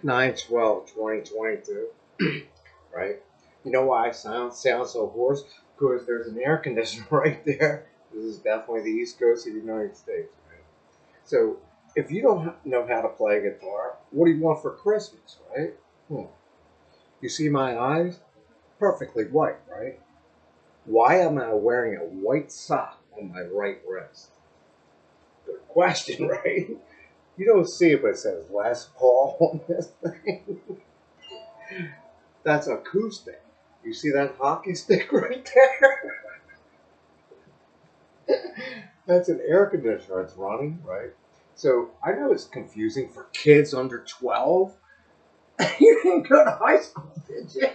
9/12/2022. Right? You know why I sound so hoarse? Because there's an air conditioner right there. This is definitely the East Coast of the United States, right? So, if you don't know how to play guitar, what do you want for Christmas, right? Hmm. You see my eyes? Perfectly white, right? Why am I wearing a white sock on my right wrist? Good question, right? You don't see it, but it says Les Paul on this thing. That's acoustic. You see that hockey stick right there? That's an air conditioner. It's running, right? So I know it's confusing for kids under 12. You didn't go to high school, did you?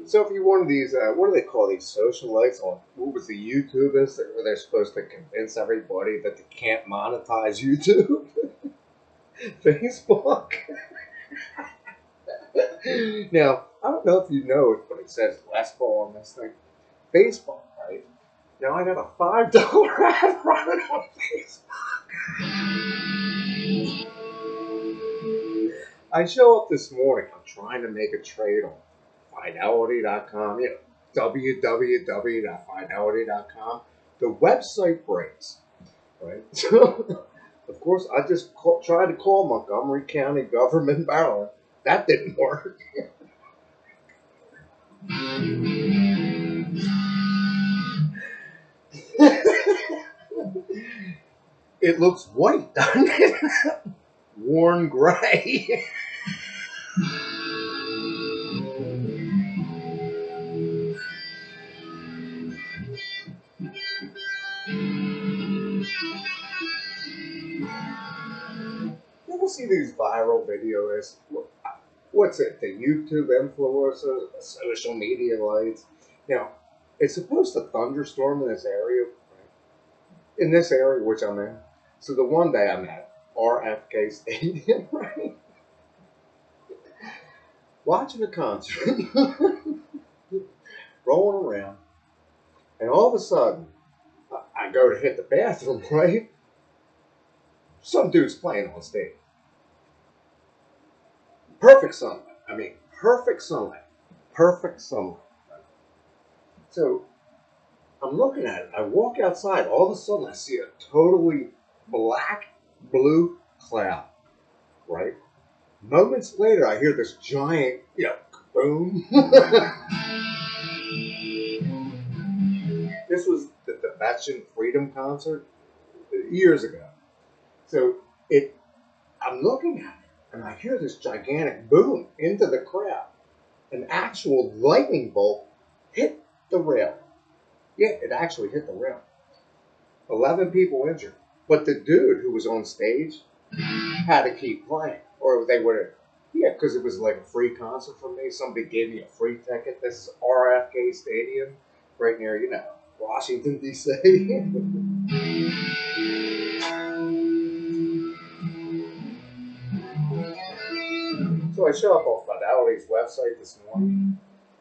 So if you're one of these, what do they call these socialites on, what was the YouTubers that where they're supposed to convince everybody that they can't monetize YouTube? Facebook? Now, I don't know if you know it, but it says Les Paul on this thing. Facebook, right? Now I got a $5 ad running on Facebook. I show up this morning. I'm trying to make a trade on Fidelity.com, www.fidelity.com. The website breaks, right? So, of course, I just tried to call Montgomery County Government Maryland. That didn't work. It looks white, doesn't it? Worn gray. You ever see these viral videos? What's it? The YouTube influencers, the social media lights. Now, it's supposed to thunderstorm in this area, right? In this area which I'm in. So the one day I'm at RFK Stadium, right? Watching a concert, rolling around, and all of a sudden, I go to hit the bathroom, right? Some dude's playing on stage. Perfect sunlight. I mean, perfect sunlight. Perfect sunlight. So I'm looking at it. I walk outside. All of a sudden, I see a totally black, blue cloud, right? Moments later, I hear this giant, boom. This was the Tibetan Freedom Concert years ago. So it, I'm looking at it, and I hear this gigantic boom into the crowd. An actual lightning bolt hit the rail. Yeah, it actually hit the rail. 11 people injured. But the dude who was on stage had to keep playing, or they would have. Yeah, because it was like a free concert for me. Somebody gave me a free ticket. This is RFK Stadium, right near, Washington, D.C. So I show up on Fidelity's website this morning.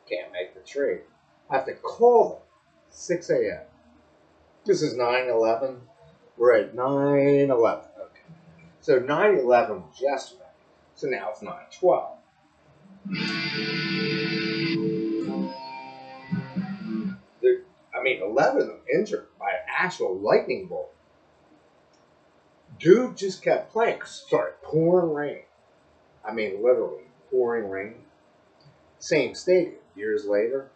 Can't make the trade. I have to call them 6 a.m. This is 9/11. We're at 9/11. Okay. So 9/11 was yesterday. So now it's 9/12. I mean, 11 of them injured by an actual lightning bolt. Dude just kept playing. Started pouring rain. I mean, literally pouring rain. Same stadium. Years later,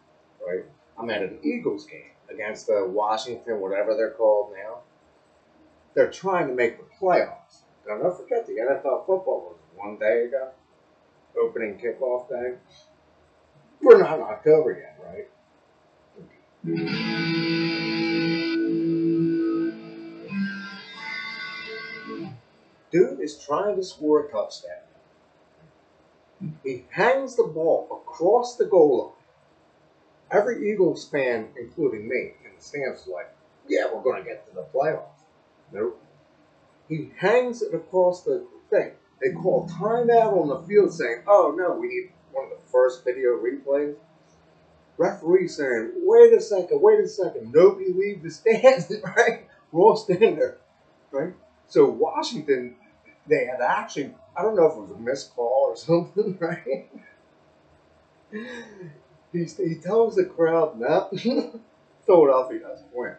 right? I'm at an Eagles game against the Washington, whatever they're called now. They're trying to make the playoffs. Now, don't forget, the NFL football was one day ago, opening kickoff day. We're not in October yet, right? Dude is trying to score a touchdown. He hangs the ball across the goal line. Every Eagles fan, including me, in the stands is like, yeah, we're going to get to the playoffs. Nope. He hangs it across the thing. They call timeout on the field saying, oh, no, we need one of the first video replays. Referee saying, wait a second, nobody leave the stands, right? We're all standing there, right? So Washington, they had actually, I don't know if it was a missed call or something, right? He tells the crowd, no, Philadelphia doesn't win.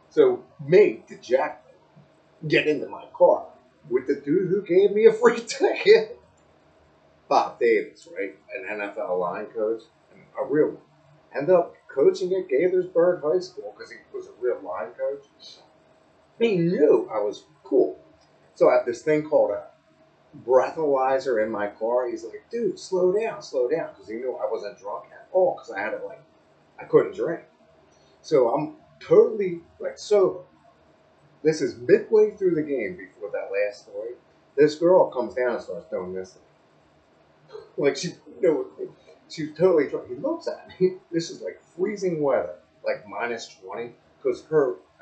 So me, dejected, get into my car with the dude who gave me a free ticket, Bob Davis, right? An NFL line coach, and a real one. Ended up coaching at Gaithersburg High School because he was a real line coach. He knew I was cool. So I had this thing called a breathalyzer in my car. He's like, dude, slow down, because he knew I wasn't drunk at all because I had it like, I couldn't drink. So I'm totally like sober. This is midway through the game before that last story. This girl comes down and starts doing this. Like she's totally drunk. He looks at me. This is like freezing weather, like -20, because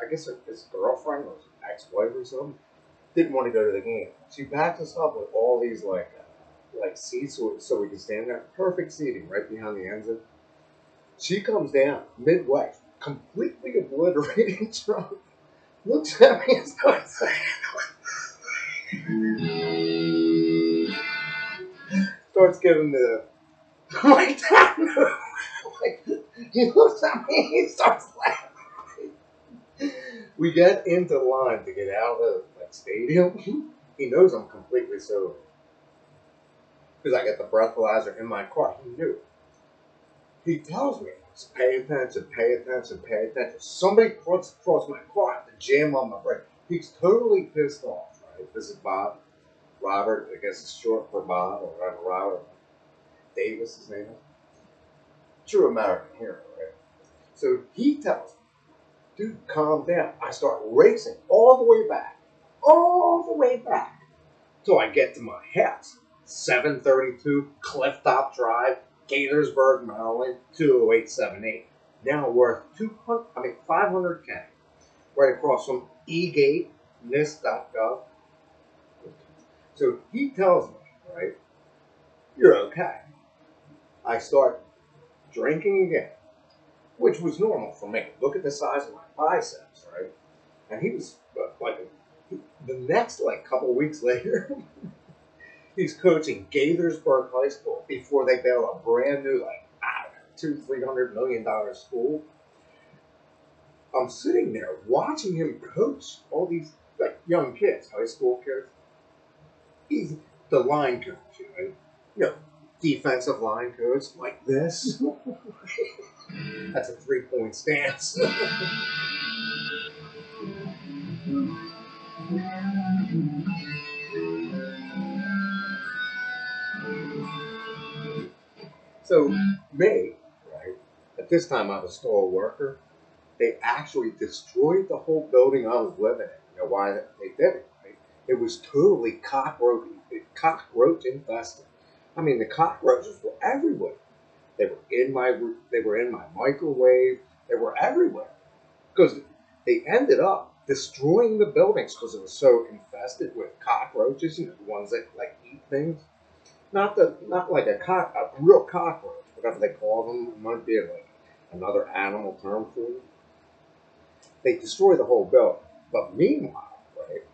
I guess his girlfriend or ex-wife or something, didn't want to go to the game. She backed us up with all these like seats so we could stand there. Perfect seating right behind the end zone. She comes down midway, completely obliterated drunk. Looks at me and starts saying, starts giving the like that. Like, he looks at me and he starts laughing. We get into line to get out of the stadium. He knows I'm completely sober because I got the breathalyzer in my car. He knew. He tells me, pay attention, pay attention, pay attention. Somebody puts across my car, I have to jam on my brake. He's totally pissed off, right? This is Bob. Robert, I guess it's short for Bob, or Robert Davis, his name is. True American hero, right? So he tells me, dude, calm down. I start racing all the way back, till I get to my house. 732 Clifftop Drive, Gaithersburg, Maryland, 20878. Now worth 500K. Right across from eGate, NIST.gov. So he tells me, right, you're okay. I start drinking again, which was normal for me. Look at the size of my biceps, right? And he was the next couple weeks later, he's coaching Gaithersburg High School before they built a brand new $200-300 million school. I'm sitting there watching him coach all these young kids, high school kids. He's the line coach, defensive line coach like this. That's a 3-point stance. So me, right? At this time, I was still a worker. They actually destroyed the whole building I was living in. You know why they did it? Right? It was totally cockroach infested. I mean, the cockroaches were everywhere. They were in my microwave. They were everywhere because they ended up destroying the buildings because it was so infested with cockroaches. The ones that eat things. Not like a real cockroach, whatever they call them. It might be another animal term for it. They destroy the whole building. But meanwhile, right,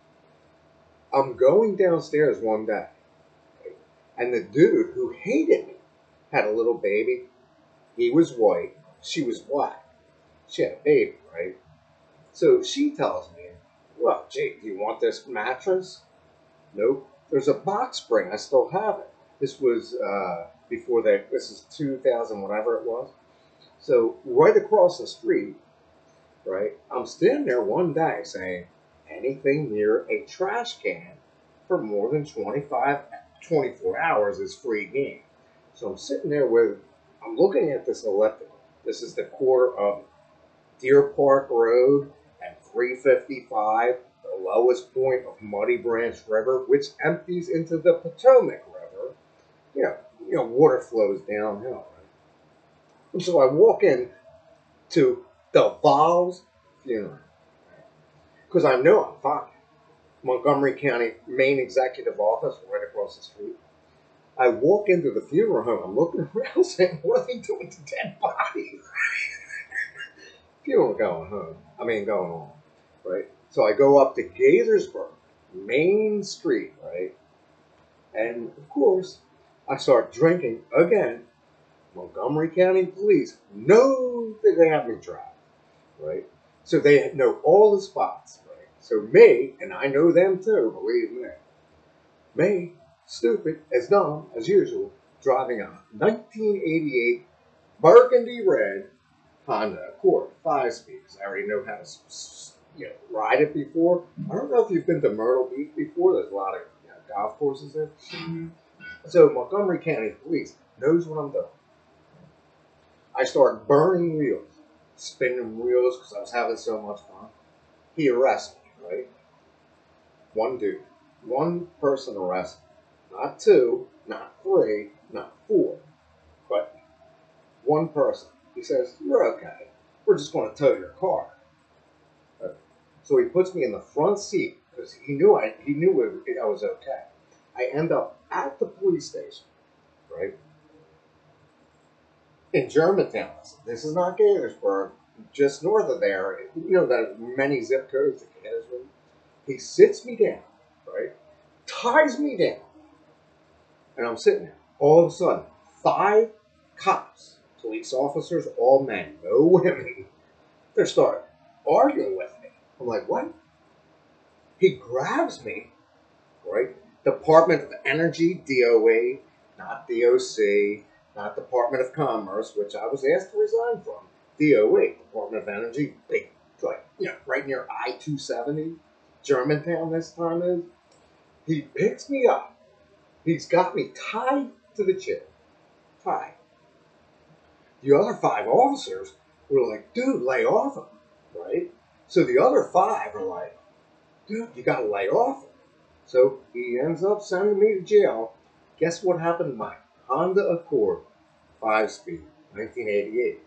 I'm going downstairs one day, right, and the dude who hated me had a little baby. He was white. She was black. She had a baby, right? So she tells me, well, Jake, do you want this mattress? Nope. There's a box spring. I still have it. This was before that. This is 2000, whatever it was. So right across the street, right, I'm standing there one day saying, anything near a trash can for more than 24 hours is free game. So I'm sitting there I'm looking at this elliptical. This is the corner of Deer Park Road and 355, the lowest point of Muddy Branch River, which empties into the Potomac River. Water flows downhill. Right? And so I walk in to the Valls funeral because I know I'm fine. Montgomery County main executive office right across the street. I walk into the funeral home. I'm looking around saying, what are they doing to dead bodies? Funeral going home. Going on. Right? So I go up to Gaithersburg, Main Street, right? And of course, I start drinking again. Montgomery County Police know that they have me tracked, right? So they know all the spots, right? So me, and I know them too, believe me, me, stupid as dumb as usual, driving a 1988 burgundy red Honda Accord, 5 speed. I already know how to, ride it before. I don't know if you've been to Myrtle Beach before. There's a lot of golf courses there. So Montgomery County Police knows what I'm doing. I start burning wheels, spinning wheels because I was having so much fun. He arrests me, right? One dude, one person arrested, not two, not three, not four, but one person. He says, "You're okay. We're just going to tow your car." So he puts me in the front seat because I was okay. I end up at the police station, right? In Germantown. This is not Gaithersburg, just north of there. That many zip codes that Gaithersburg. He sits me down, right? Ties me down, and I'm sitting there. All of a sudden, 5 cops, police officers, all men, no women. They're starting arguing with me. I'm like, what? He grabs me, right? Department of Energy, DOA, not DOC, not Department of Commerce, which I was asked to resign from. DOA, Department of Energy, big, right near I-270, Germantown this time is. He picks me up. He's got me tied to the chair. Tied. The other 5 officers were like, dude, lay off him, right? So the other 5 are like, dude, you gotta lay off him. So he ends up sending me to jail. Guess what happened to my Honda Accord, 5 speed, 1988,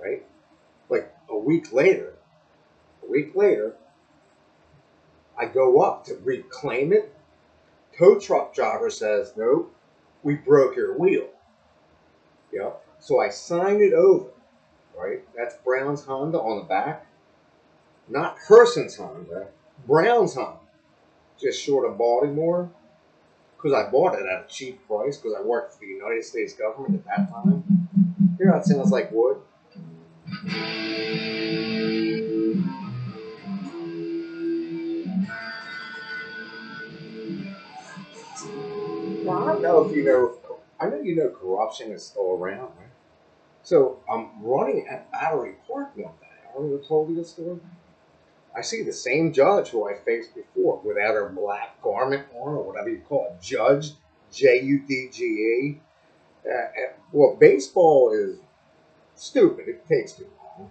right? Like a week later, I go up to reclaim it. Tow truck driver says, nope, we broke your wheel. Yep. So I signed it over, right? That's Brown's Honda on the back. Not Herson's Honda, Brown's Honda, just short of Baltimore. Because I bought it at a cheap price because I worked for the United States government at that time. Hear how it sounds like wood? Now, I don't know if you know, I know you know corruption is still around, right? So I'm running at Battery Park one day. I already told you this story. I see the same judge who I faced before without her black garment on or whatever you call it. Judge, Judge. Well, baseball is stupid. It takes too long.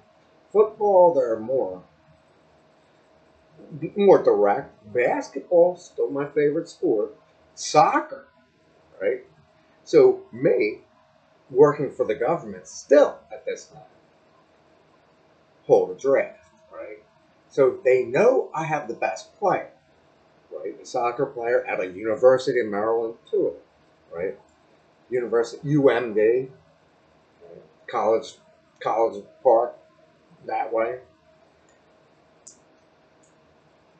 Football, they're more direct. Basketball, still my favorite sport. Soccer, right? So me, working for the government still at this time, hold a draft, right? So they know I have the best player, right? The soccer player at a University of Maryland too, right? University UMD, right? College Park, that way.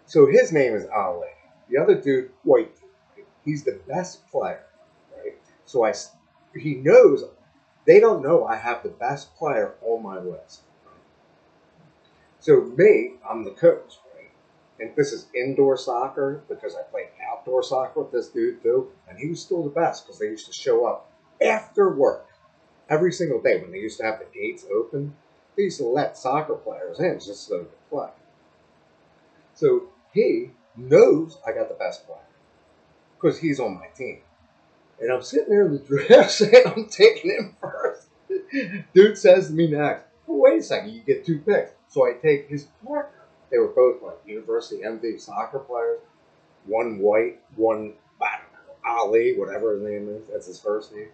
So his name is Ali. The other dude, White. He's the best player, right? So he knows they don't know I have the best player on my list. Right? So me, I'm the coach, right? And this is indoor soccer because I played outdoor soccer with this dude too, and he was still the best because they used to show up after work every single day when they used to have the gates open. They used to let soccer players in just so they could play. So he knows I got the best player because he's on my team. And I'm sitting there in the draft saying I'm taking him first. Dude says to me next, well, wait a second, you get 2 picks. So I take his partner. They were both like University MD soccer players. One white, one, I don't know, Ali, whatever his name is. That's his first name.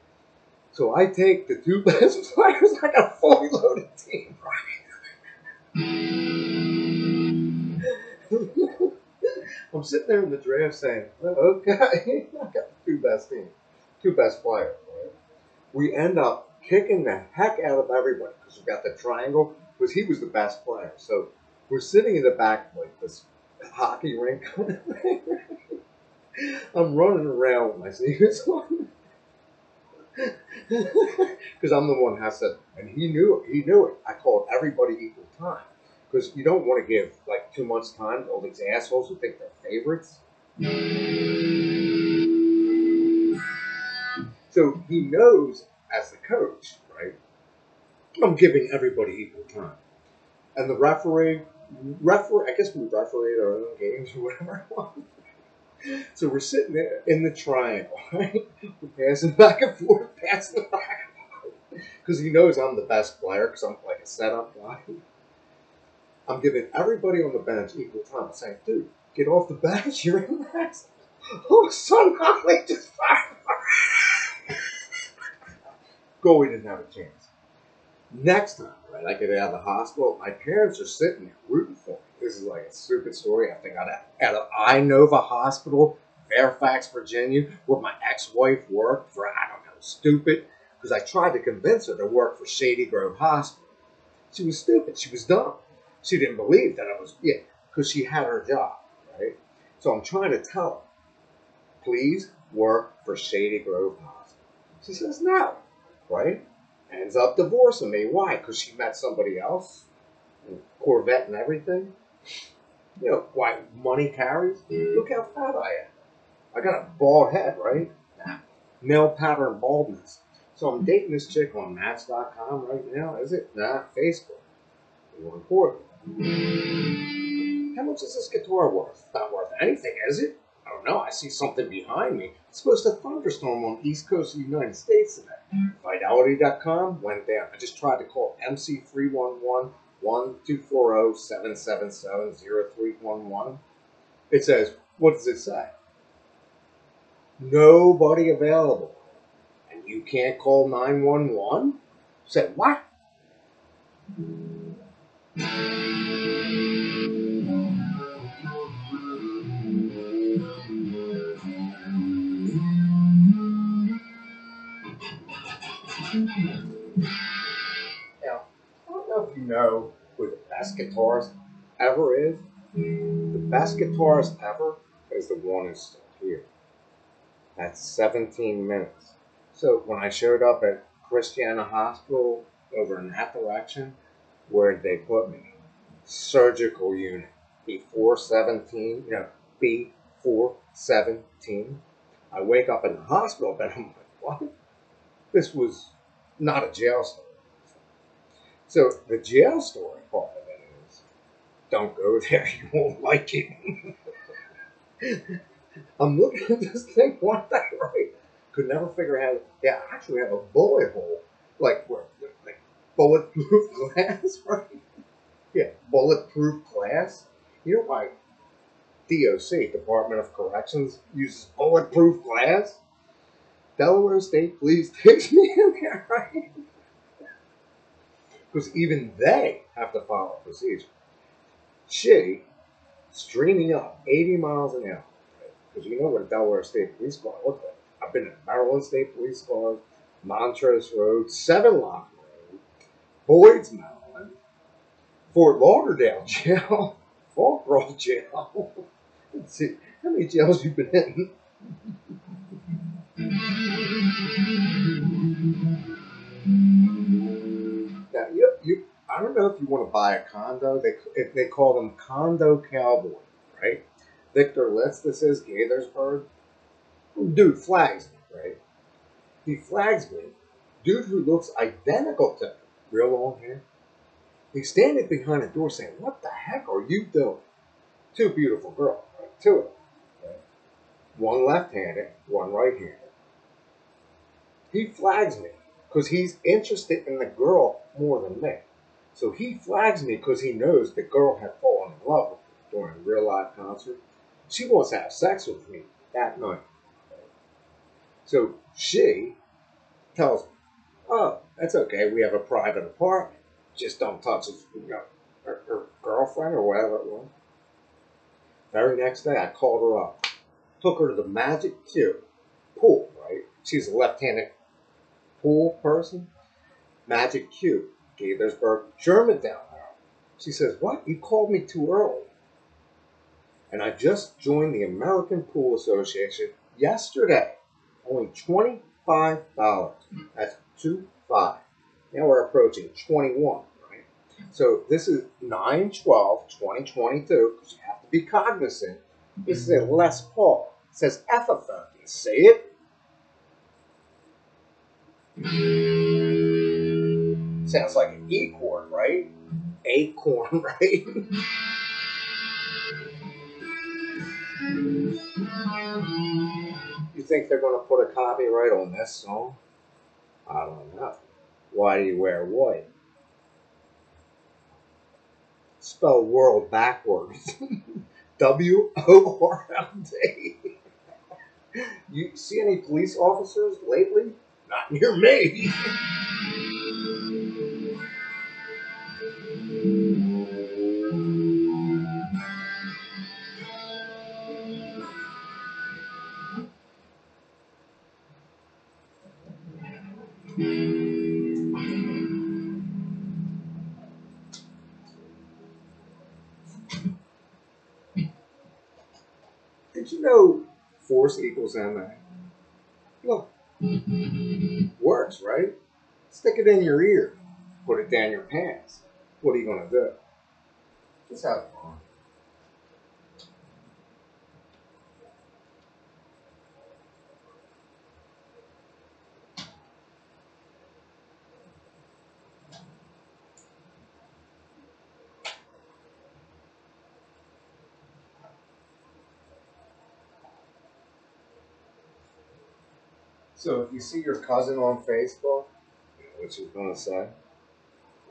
So I take the 2 best players. I got a fully loaded team, right? I'm sitting there in the draft saying, okay, I got the 2 best teams. two best players, right? We end up kicking the heck out of everybody because we got the triangle because he was the best player. So we're sitting in the back of like this hockey rink. I'm running around with my sneakers on because I'm the one who has to, and he knew it. He knew it. I called everybody equal time because you don't want to give like too much time to all these assholes who think they're favorites. So he knows as the coach, right? I'm giving everybody equal time. And the referee, I guess we refereed our own games or whatever it was. So we're sitting there in the triangle, right? We're passing back and forth, passing back and forth. Because he knows I'm the best player, because I'm like a setup guy. I'm giving everybody on the bench equal time. I'm saying, dude, get off the bench, you're in next. Oh, somehow they just fired. Goalie didn't have a chance. Next time, right, I get out of the hospital, my parents are sitting there rooting for me. This is like a stupid story. I think out of Inova Hospital, Fairfax, Virginia, where my ex-wife worked for, I don't know, stupid, because I tried to convince her to work for Shady Grove Hospital. She was stupid. She was dumb. She didn't believe that I was, yeah, because she had her job, right? So I'm trying to tell her, please work for Shady Grove Hospital. She says no, right? Ends up divorcing me. Why? Because she met somebody else, Corvette and everything. You know why? Money carries. Look how fat I am. I got a bald head, right? Nah. Male pattern baldness. So I'm dating this chick on Match.com right now. Is it? Nah, Facebook. More important. How much is this guitar worth? Not worth anything, is it? I don't know. I see something behind me. It's supposed to thunderstorm on the east coast of the United States today. Fidelity.com went down. I just tried to call MC 311 1240 777 0311. It says, what does it say? Nobody available. And you can't call 911? Say, what? Now, I don't know if you know who the best guitarist ever is. The best guitarist ever is the one who's still here. That's 17 minutes. So when I showed up at Christiana Hospital over in that direction, where did they put me? Surgical unit. Before 17, before 17. I wake up in the hospital bed. I'm like, what? This was not a jail story. So the jail story part of it is, don't go there. You won't like it. I'm looking at this thing one day, right? Could never figure out. Yeah, I actually have a bullet hole, like bulletproof glass, right? Yeah, bulletproof glass. You know why DOC, Department of Corrections, uses bulletproof glass? Delaware State Police takes me in there, right? Because even they have to follow a procedure. She, streaming up 80 miles an hour, because you know what a Delaware State Police car looks like. I've been in Maryland State Police cars, Montrose Road, Seven Lock Road, Boyd's Maryland, Fort Lauderdale Jail, Falkroll Jail. Let's see, how many jails you been in? Now, I don't know if you want to buy a condo. They call them condo cowboy, right? Victor Litz, this is Gaithersburg. Dude flags me, right? He flags me. Dude who looks identical to him, real long hair. He's standing behind the door saying, what the heck are you doing? Two beautiful girls, right? Two of them. Right? One left-handed, one right-handed. He flags me because he's interested in the girl more than me. So he flags me because he knows the girl had fallen in love with me during a real live concert. She wants to have sex with me that night. So she tells me, oh, that's okay. We have a private apartment. Just don't touch his, her girlfriend or whatever it was. Very next day, I called her up. Took her to the Magic Cube pool, right? She's a left-handed pool person. Magic Cube, Gaithersburg, Germantown now. She says, "What? You called me too early." And I just joined the American Pool Association yesterday. Only $25. That's 25. Now we're approaching 21, right? So this is 9/12/2022, because you have to be cognizant. This is a Les Paul. It says Ethophone. You say it? Sounds like an E chord, right? Acorn, right? You think they're going to put a copyright on this song? I don't know. Why do you wear white? Spell world backwards. WORLD. You see any police officers lately? Not near me. Did you know force equals MA? Look, works, right? Stick it in your ear. Put it down your pants. What are you going to do? Just have fun. So if you see your cousin on Facebook, you know what she's going to say?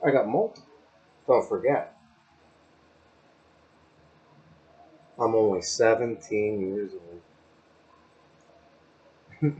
I got multiple. Don't forget, I'm only 17 years old.